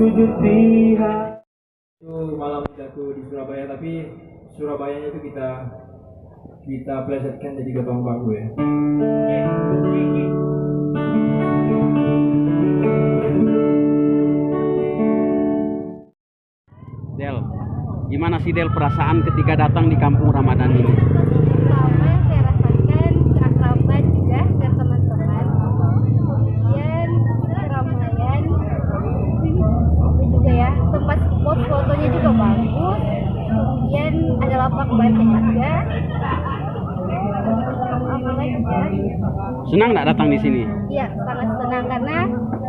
sujud di itu malam pidato di Surabaya, tapi Surabayanya itu kita plesetkan jadi Gebang Banggu ya. Del, gimana sih Del perasaan ketika datang di kampung Ramadan ini? Pertama yang saya rasakan keakraban juga ke teman-teman, kemudian keramaian, itu juga ya tempat spot fotonya juga bagus, kemudian ada lapak baca juga. Apa lagi ya? Senang nggak datang di sini? Iya, sangat senang karena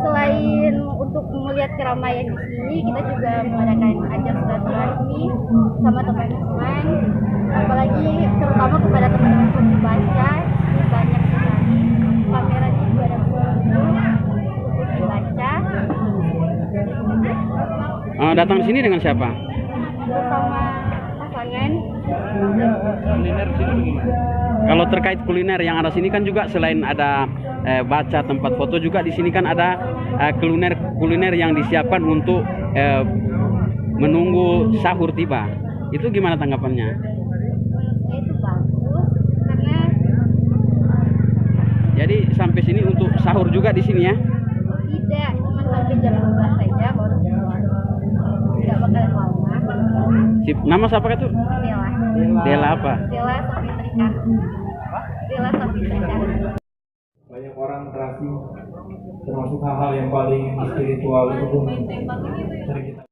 selain untuk melihat keramaian di sini, kita juga mengadakan ajang silaturahmi sama teman-teman, apalagi terutama kepada teman-teman pembaca. Ini banyak sekali kameranya juga ada untuk dibaca. Datang di sini dengan siapa? Bersama pasangan. Kuliner sini gimana? Kalau terkait kuliner yang ada sini kan juga selain ada baca tempat foto, juga di sini kan ada kuliner yang disiapkan untuk menunggu sahur tiba. Itu gimana tanggapannya? Menurut saya itu bagus karena Jadi sampai sini untuk sahur juga di sini ya? tidak cuma sampai jam 12 saja baru keluar. Tidak bakal lama. Sip. Nama siapa itu? Dela. Dela apa? Dela Safitrika. Dela Safitrika. Banyak orang terasing, termasuk hal-hal yang paling spiritual itu pun sering kita